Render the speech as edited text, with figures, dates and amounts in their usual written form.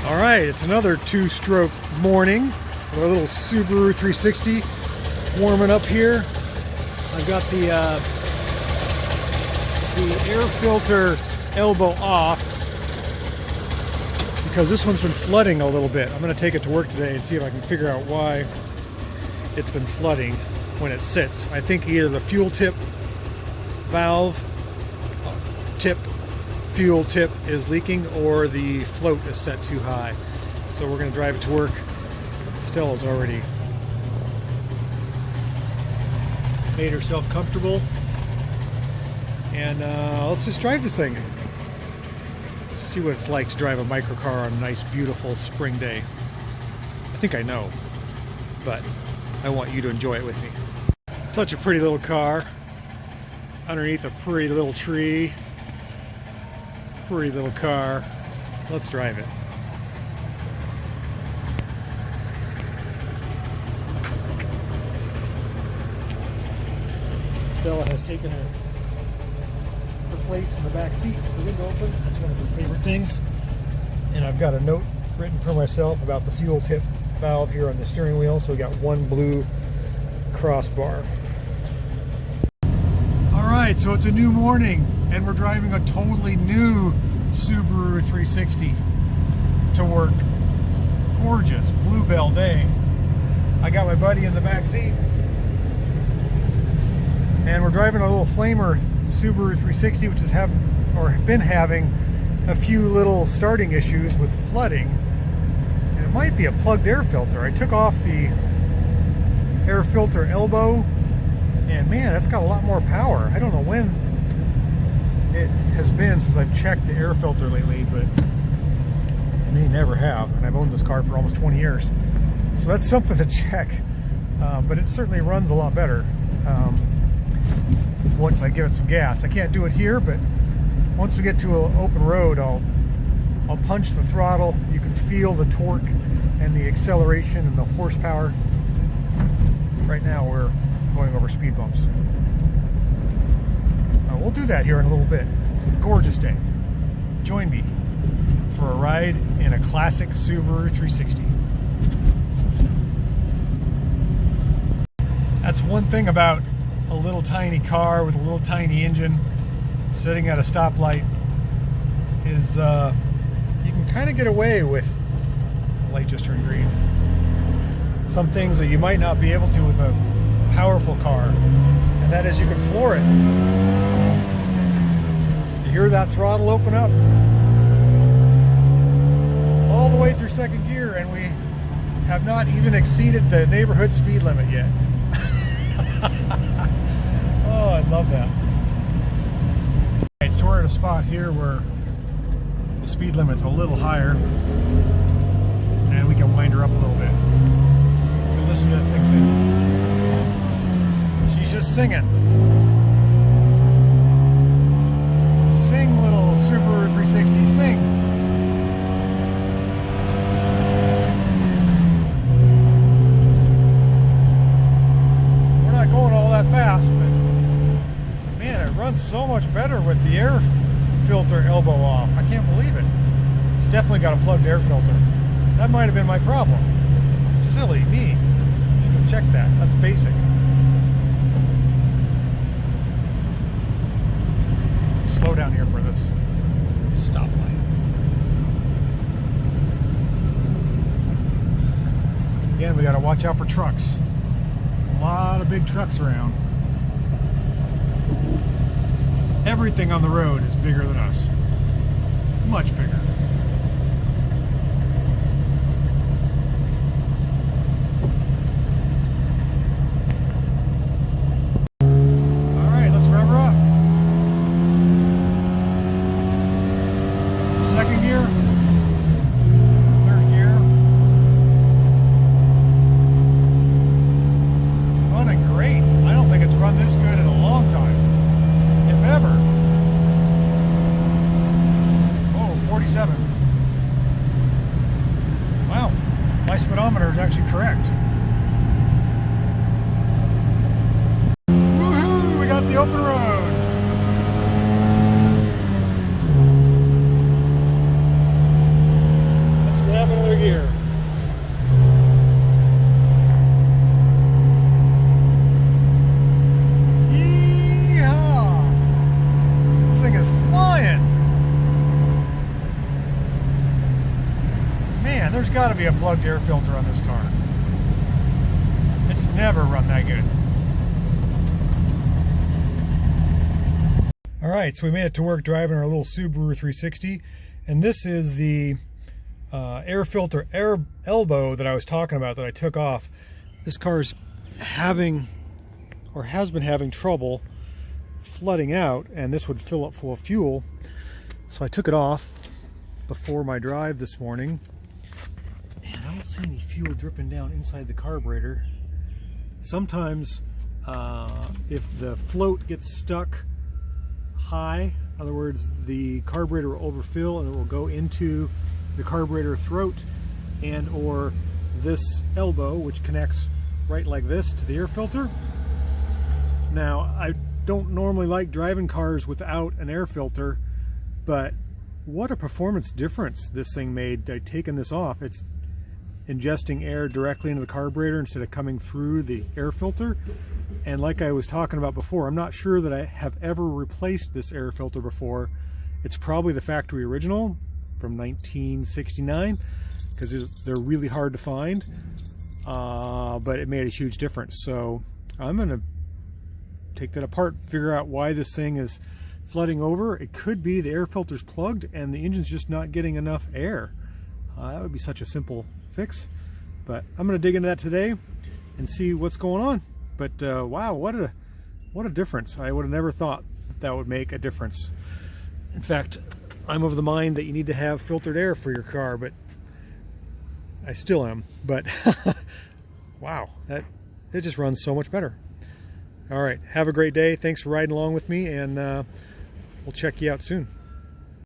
All right, it's another two-stroke morning with a little Subaru 360 warming up here. I've got the air filter elbow off because this one's been flooding a little bit. I'm going to take it to work today and see if I can figure out why it's been flooding when it sits. I think either the fuel tip valve fuel tip is leaking or the float is set too high. So we're going to drive it to work. Stella's already made herself comfortable, and let's just drive this thing. See what it's like to drive a microcar on a nice, beautiful spring day. I think I know, but I want you to enjoy it with me. Such a pretty little car underneath a pretty little tree. Pretty little car. Let's drive it. Stella has taken her place in the back seat with the window open. That's one of her favorite things. And I've got a note written for myself about the fuel tip valve here on the steering wheel. So we got one blue crossbar. Alright, so it's a new morning and we're driving a totally new Subaru 360 to work. It's gorgeous, bluebell day. I got my buddy in the back seat and we're driving a little flamer Subaru 360, which has been having a few little starting issues with flooding, and it might be a plugged air filter. I took off the air filter elbow, and man, that's got a lot more power. I don't know when it has been since I've checked the air filter lately, but I may never have, and I've owned this car for almost 20 years. So that's something to check, but it certainly runs a lot better once I give it some gas. I can't do it here, but once we get to an open road, I'll punch the throttle. You can feel the torque and the acceleration and the horsepower. Right now we're going over speed bumps. We'll do that here in a little bit. It's a gorgeous day. Join me for a ride in a classic Subaru 360. That's one thing about a little tiny car with a little tiny engine sitting at a stoplight is you can kind of get away with, the light just turned green, some things that you might not be able to with a powerful car, and that is you can floor it. You hear that throttle open up all the way through second gear, and we have not even exceeded the neighborhood speed limit yet. Oh, I love that. Alright, so we're at a spot here where the speed limit's a little higher, and we can wind her up a little bit. You can listen to that thing sing. She's just singing. Sing, little Subaru 360, sing. We're not going all that fast, but man, it runs so much better with the air filter elbow off. I can't believe it. It's definitely got a plugged air filter. That might have been my problem. Silly me. Should have checked that. That's basic. Slow down here for this stoplight. Again, we got to watch out for trucks. A lot of big trucks around. Everything on the road is bigger than us. Much bigger. Alright, let's rev her up. Second gear. Third gear. Running great. I don't think it's run this good in a long time. If ever. Oh, 47. Wow, my speedometer is actually correct. Woohoo, we got the open road. Let's go gear. Yeehaw! This thing is flying. Man, there's got to be a plugged air filter on this car. It's never run that good. Alright, so we made it to work driving our little Subaru 360, and this is the air filter air elbow that I was talking about that I took off. This car's having, or has been having, trouble flooding out, and this would fill up full of fuel. So I took it off before my drive this morning, and I don't see any fuel dripping down inside the carburetor. Sometimes if the float gets stuck high, in other words, the carburetor will overfill and it will go into the carburetor throat and or this elbow, which connects right like this to the air filter. Now, I don't normally like driving cars without an air filter, but what a performance difference this thing made by taking this off. It's ingesting air directly into the carburetor instead of coming through the air filter. And like I was talking about before, I'm not sure that I have ever replaced this air filter before. It's probably the factory original from 1969, because they're really hard to find, but it made a huge difference. So I'm gonna take that apart, figure out why this thing is flooding over. It could be the air filter's plugged and the engine's just not getting enough air. That would be such a simple fix, but I'm gonna dig into that today and see what's going on. But wow, what a difference. I would have never thought that would make a difference. In fact, I'm of the mind that you need to have filtered air for your car, but I still am. But wow, it just runs so much better. All right, have a great day. Thanks for riding along with me, and we'll check you out soon.